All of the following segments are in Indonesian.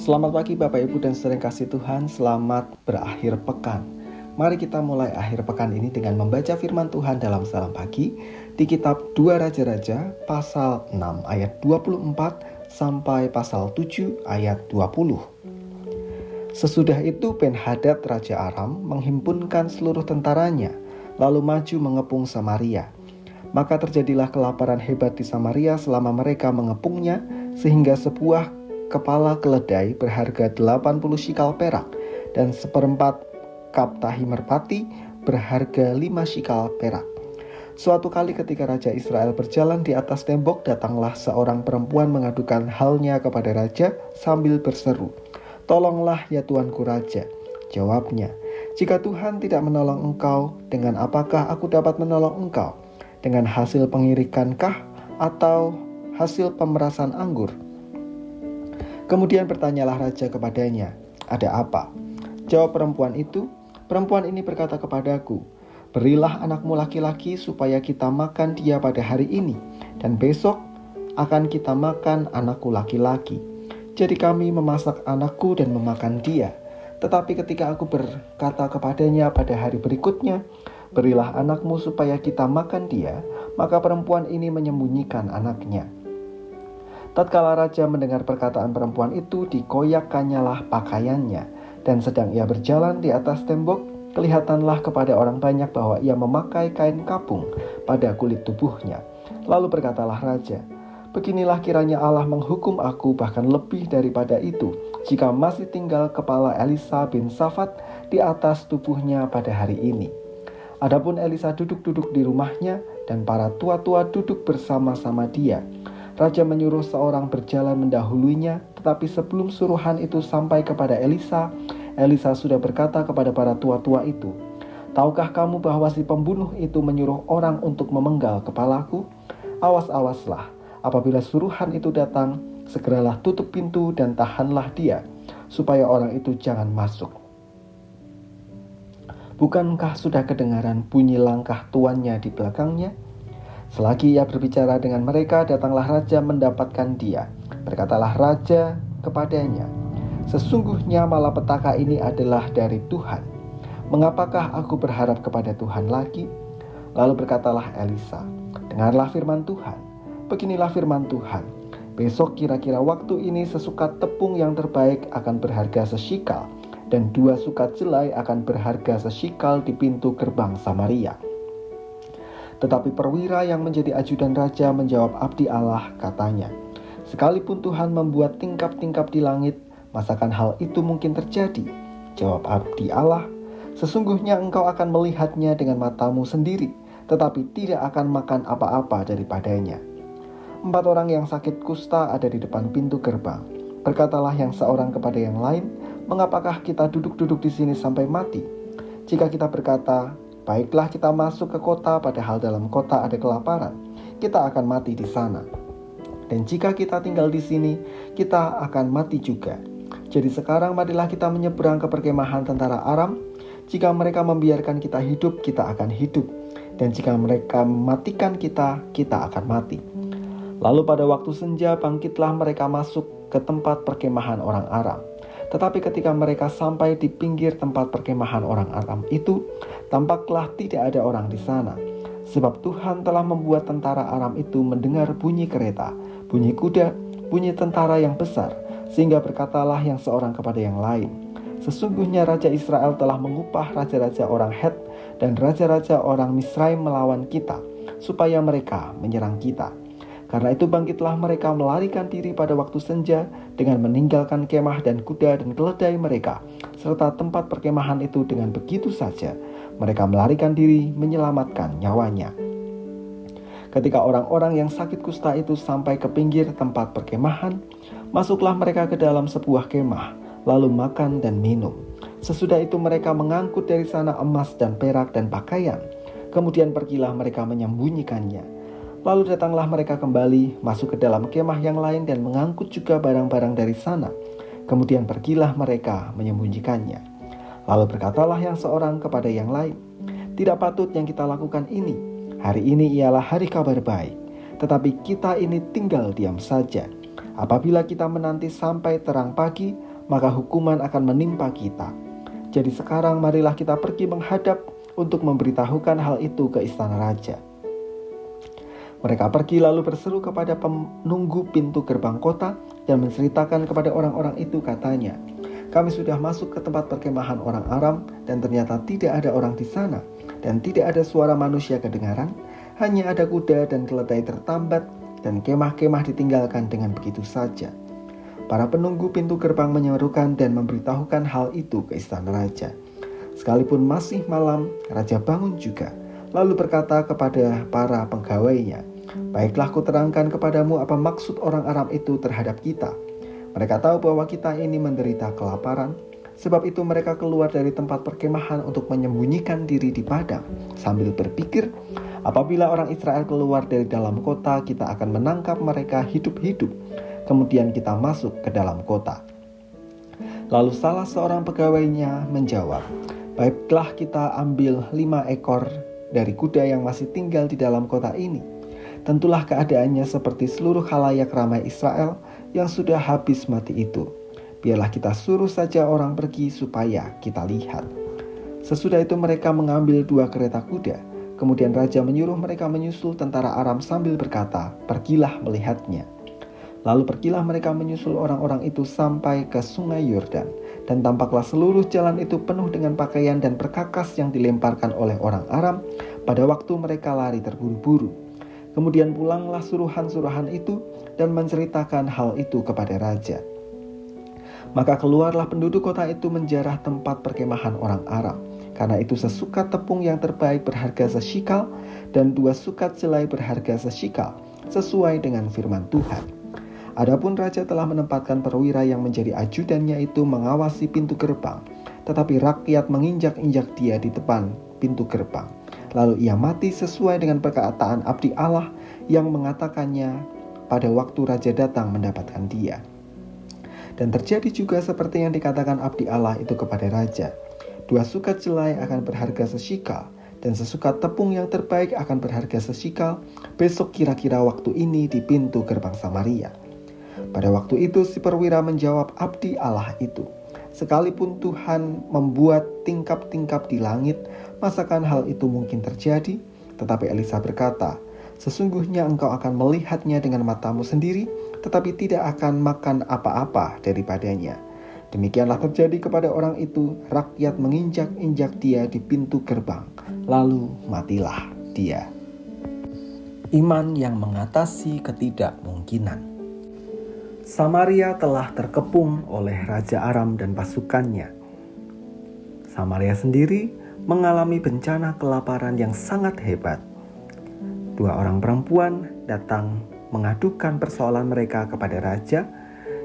Selamat pagi Bapak Ibu dan saudara yang kasih Tuhan, selamat berakhir pekan. Mari kita mulai akhir pekan ini dengan membaca firman Tuhan dalam salam pagi di kitab 2 Raja-Raja pasal 6 ayat 24 sampai pasal 7 ayat 20. Sesudah itu Ben-Hadad Raja Aram menghimpunkan seluruh tentaranya, lalu maju mengepung Samaria. Maka terjadilah kelaparan hebat di Samaria selama mereka mengepungnya, sehingga sebuah kepala keledai berharga 80 shikal perak dan seperempat kaptahi merpati berharga 5 shikal perak. Suatu kali ketika Raja Israel berjalan di atas tembok, datanglah seorang perempuan mengadukan halnya kepada raja sambil berseru, "Tolonglah ya tuanku raja." Jawabnya, "Jika Tuhan tidak menolong engkau, dengan apakah aku dapat menolong engkau? Dengan hasil pengirikankah atau hasil pemerasan anggur?" Kemudian bertanyalah raja kepadanya, "Ada apa?" Jawab perempuan itu, "Perempuan ini berkata kepadaku, 'Berilah anakmu laki-laki supaya kita makan dia pada hari ini, dan besok akan kita makan anakku laki-laki.' Jadi kami memasak anakku dan memakan dia. Tetapi ketika aku berkata kepadanya pada hari berikutnya, 'Berilah anakmu supaya kita makan dia,' maka perempuan ini menyembunyikan anaknya." Tatkala raja mendengar perkataan perempuan itu, dikoyakkannyalah pakaiannya, dan sedang ia berjalan di atas tembok, kelihatanlah kepada orang banyak bahwa ia memakai kain kapung pada kulit tubuhnya. Lalu berkatalah raja, "Beginilah kiranya Allah menghukum aku bahkan lebih daripada itu, jika masih tinggal kepala Elisa bin Safat di atas tubuhnya pada hari ini." Adapun Elisa duduk-duduk di rumahnya, dan para tua-tua duduk bersama-sama dia. Raja menyuruh seorang berjalan mendahuluinya, tetapi sebelum suruhan itu sampai kepada Elisa, Elisa sudah berkata kepada para tua-tua itu, "Tahukah kamu bahwa si pembunuh itu menyuruh orang untuk memenggal kepalaku? Awas-awaslah, apabila suruhan itu datang, segeralah tutup pintu dan tahanlah dia, supaya orang itu jangan masuk. Bukankah sudah kedengaran bunyi langkah tuannya di belakangnya?" Selagi ia berbicara dengan mereka, datanglah raja mendapatkan dia. Berkatalah raja kepadanya, "Sesungguhnya malapetaka ini adalah dari Tuhan. Mengapakah aku berharap kepada Tuhan lagi?" Lalu berkatalah Elisa, "Dengarlah firman Tuhan. Beginilah firman Tuhan. Besok kira-kira waktu ini sesukat tepung yang terbaik akan berharga seshikal, dan 2 sukat jelai akan berharga seshikal di pintu gerbang Samaria." Tetapi perwira yang menjadi ajudan raja menjawab abdi Allah, katanya, "Sekalipun Tuhan membuat tingkap-tingkap di langit, masakan hal itu mungkin terjadi?" Jawab abdi Allah, "Sesungguhnya engkau akan melihatnya dengan matamu sendiri, tetapi tidak akan makan apa-apa daripadanya." 4 orang yang sakit kusta ada di depan pintu gerbang. Berkatalah yang seorang kepada yang lain, "Mengapakah kita duduk-duduk di sini sampai mati? Jika kita berkata, 'Baiklah kita masuk ke kota,' padahal dalam kota ada kelaparan, kita akan mati di sana. Dan jika kita tinggal di sini, kita akan mati juga. Jadi sekarang marilah kita menyeberang ke perkemahan tentara Aram. Jika mereka membiarkan kita hidup, kita akan hidup. Dan jika mereka mematikan kita, kita akan mati." Lalu pada waktu senja bangkitlah mereka masuk ke tempat perkemahan orang Aram. Tetapi ketika mereka sampai di pinggir tempat perkemahan orang Aram itu, tampaklah tidak ada orang di sana. Sebab Tuhan telah membuat tentara Aram itu mendengar bunyi kereta, bunyi kuda, bunyi tentara yang besar, sehingga berkatalah yang seorang kepada yang lain, "Sesungguhnya Raja Israel telah mengupah raja-raja orang Het dan raja-raja orang Misraim melawan kita, supaya mereka menyerang kita." Karena itu bangkitlah mereka melarikan diri pada waktu senja dengan meninggalkan kemah dan kuda dan keledai mereka, serta tempat perkemahan itu. Dengan begitu saja mereka melarikan diri menyelamatkan nyawanya. Ketika orang-orang yang sakit kusta itu sampai ke pinggir tempat perkemahan, masuklah mereka ke dalam sebuah kemah, lalu makan dan minum. Sesudah itu mereka mengangkut dari sana emas dan perak dan pakaian. Kemudian pergilah mereka menyembunyikannya. Lalu datanglah mereka kembali, masuk ke dalam kemah yang lain dan mengangkut juga barang-barang dari sana. Kemudian pergilah mereka menyembunyikannya. Lalu berkatalah yang seorang kepada yang lain, "Tidak patut yang kita lakukan ini. Hari ini ialah hari kabar baik. Tetapi kita ini tinggal diam saja. Apabila kita menanti sampai terang pagi, maka hukuman akan menimpa kita. Jadi sekarang marilah kita pergi menghadap untuk memberitahukan hal itu ke istana raja." Mereka pergi lalu berseru kepada penunggu pintu gerbang kota dan menceritakan kepada orang-orang itu, katanya, "Kami sudah masuk ke tempat perkemahan orang Aram dan ternyata tidak ada orang di sana dan tidak ada suara manusia kedengaran, hanya ada kuda dan keledai tertambat dan kemah-kemah ditinggalkan dengan begitu saja." Para penunggu pintu gerbang menyerukan dan memberitahukan hal itu ke istana raja. Sekalipun masih malam, raja bangun juga, lalu berkata kepada para pegawainya, "Baiklah, kuterangkan kepadamu apa maksud orang Aram itu terhadap kita. Mereka tahu bahwa kita ini menderita kelaparan, sebab itu mereka keluar dari tempat perkemahan untuk menyembunyikan diri di padang, sambil berpikir, apabila orang Israel keluar dari dalam kota, kita akan menangkap mereka hidup-hidup. Kemudian kita masuk ke dalam kota." Lalu salah seorang pegawainya menjawab, "Baiklah, kita ambil 5 ekor dari kuda yang masih tinggal di dalam kota ini. Tentulah keadaannya seperti seluruh khalayak ramai Israel yang sudah habis mati itu. Biarlah kita suruh saja orang pergi supaya kita lihat." Sesudah itu mereka mengambil 2 kereta kuda. Kemudian raja menyuruh mereka menyusul tentara Aram sambil berkata, "Pergilah melihatnya." Lalu pergilah mereka menyusul orang-orang itu sampai ke sungai Yordan. Dan tampaklah seluruh jalan itu penuh dengan pakaian dan perkakas yang dilemparkan oleh orang Aram pada waktu mereka lari terburu-buru. Kemudian pulanglah suruhan-suruhan itu dan menceritakan hal itu kepada raja. Maka keluarlah penduduk kota itu menjarah tempat perkemahan orang Aram. Karena itu sesukat tepung yang terbaik berharga sesikal dan 2 sukat jelai berharga sesikal, sesuai dengan firman Tuhan. Adapun raja telah menempatkan perwira yang menjadi ajudannya itu mengawasi pintu gerbang, tetapi rakyat menginjak-injak dia di depan pintu gerbang. Lalu ia mati sesuai dengan perkataan abdi Allah yang mengatakannya pada waktu raja datang mendapatkan dia. Dan terjadi juga seperti yang dikatakan abdi Allah itu kepada raja. 2 sukat jelai akan berharga sesikal, dan sesukat tepung yang terbaik akan berharga sesikal besok kira-kira waktu ini di pintu gerbang Samaria. Pada waktu itu si perwira menjawab abdi Allah itu, "Sekalipun Tuhan membuat tingkap-tingkap di langit, masakan hal itu mungkin terjadi?" Tetapi Elisa berkata, "Sesungguhnya engkau akan melihatnya dengan matamu sendiri, tetapi tidak akan makan apa-apa daripadanya." Demikianlah terjadi kepada orang itu, rakyat menginjak-injak dia di pintu gerbang, lalu matilah dia. Iman yang mengatasi ketidakmungkinan. Samaria telah terkepung oleh Raja Aram dan pasukannya. Samaria sendiri mengalami bencana kelaparan yang sangat hebat. 2 orang perempuan datang mengadukan persoalan mereka kepada raja,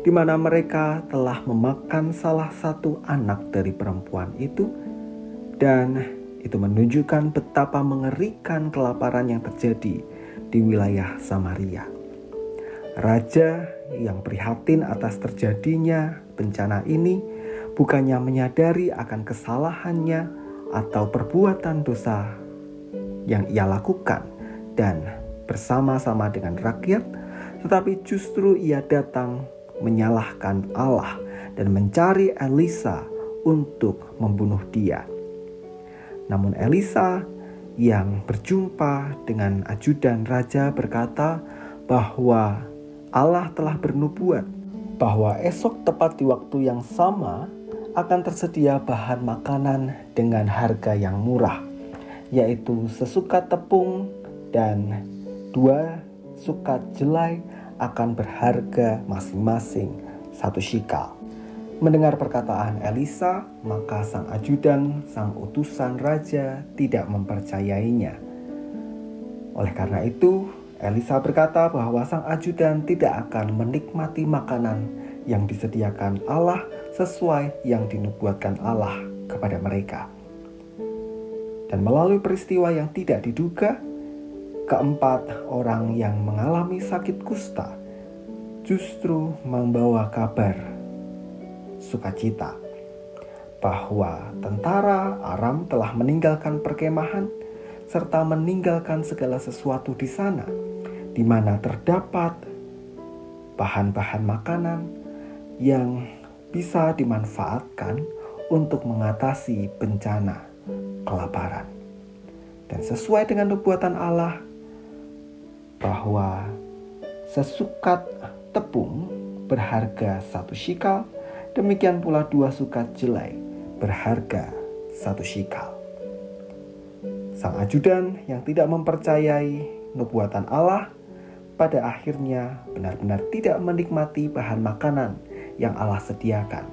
di mana mereka telah memakan salah satu anak dari perempuan itu, dan itu menunjukkan betapa mengerikan kelaparan yang terjadi di wilayah Samaria. Raja yang prihatin atas terjadinya bencana ini bukannya menyadari akan kesalahannya atau perbuatan dosa yang ia lakukan dan bersama-sama dengan rakyat, tetapi justru ia datang menyalahkan Allah dan mencari Elisa untuk membunuh dia. Namun Elisa yang berjumpa dengan ajudan raja berkata bahwa Allah telah bernubuat bahwa esok tepat di waktu yang sama akan tersedia bahan makanan dengan harga yang murah, yaitu sesukat tepung dan 2 sukat jelai akan berharga masing-masing 1 shikal. Mendengar perkataan Elisa, maka sang ajudan, sang utusan raja tidak mempercayainya. Oleh karena itu, Elisa berkata bahwa sang ajudan tidak akan menikmati makanan yang disediakan Allah sesuai yang dinubuatkan Allah kepada mereka. Dan melalui peristiwa yang tidak diduga, keempat orang yang mengalami sakit kusta justru membawa kabar sukacita bahwa tentara Aram telah meninggalkan perkemahan serta meninggalkan segala sesuatu di sana, di mana terdapat bahan-bahan makanan yang bisa dimanfaatkan untuk mengatasi bencana kelaparan. Dan sesuai dengan nubuatan Allah bahwa sesukat tepung berharga 1 shikal, demikian pula 2 sukat jelai berharga 1 shikal. Sang ajudan yang tidak mempercayai nubuatan Allah pada akhirnya benar-benar tidak menikmati bahan makanan yang Allah sediakan,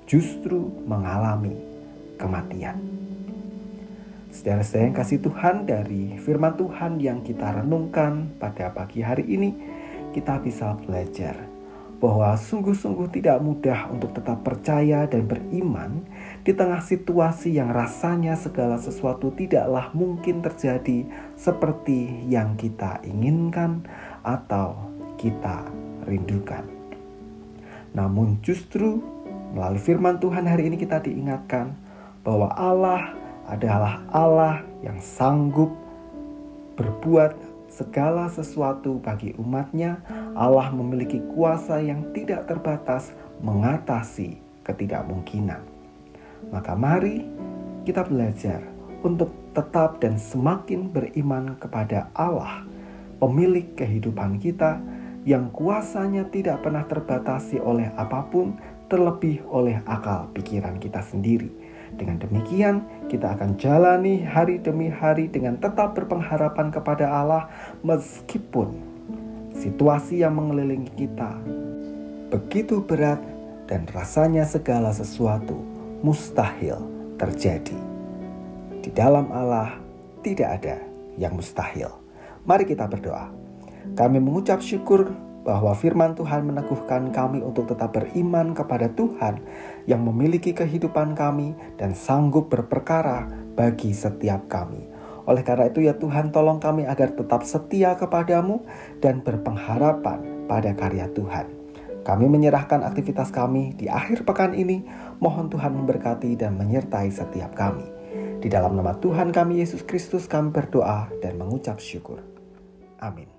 justru mengalami kematian. Saudara-saudara yang kasih Tuhan, dari firman Tuhan yang kita renungkan pada pagi hari ini, kita bisa belajar bahwa sungguh-sungguh tidak mudah untuk tetap percaya dan beriman di tengah situasi yang rasanya segala sesuatu tidaklah mungkin terjadi seperti yang kita inginkan atau kita rindukan. Namun justru melalui firman Tuhan hari ini kita diingatkan bahwa Allah adalah Allah yang sanggup berbuat segala sesuatu bagi umatnya. Allah memiliki kuasa yang tidak terbatas mengatasi ketidakmungkinan. Maka mari kita belajar untuk tetap dan semakin beriman kepada Allah, pemilik kehidupan kita, yang kuasanya tidak pernah terbatasi oleh apapun, terlebih oleh akal pikiran kita sendiri. Dengan demikian, kita akan jalani hari demi hari dengan tetap berpengharapan kepada Allah meskipun situasi yang mengelilingi kita begitu berat dan rasanya segala sesuatu mustahil terjadi. Di dalam Allah tidak ada yang mustahil. Mari kita berdoa. Kami mengucap syukur bahwa firman Tuhan meneguhkan kami untuk tetap beriman kepada Tuhan yang memiliki kehidupan kami dan sanggup berperkara bagi setiap kami. Oleh karena itu ya Tuhan, tolong kami agar tetap setia kepadamu dan berpengharapan pada karya Tuhan. Kami menyerahkan aktivitas kami di akhir pekan ini. Mohon Tuhan memberkati dan menyertai setiap kami. Di dalam nama Tuhan kami Yesus Kristus kami berdoa dan mengucap syukur. Amin.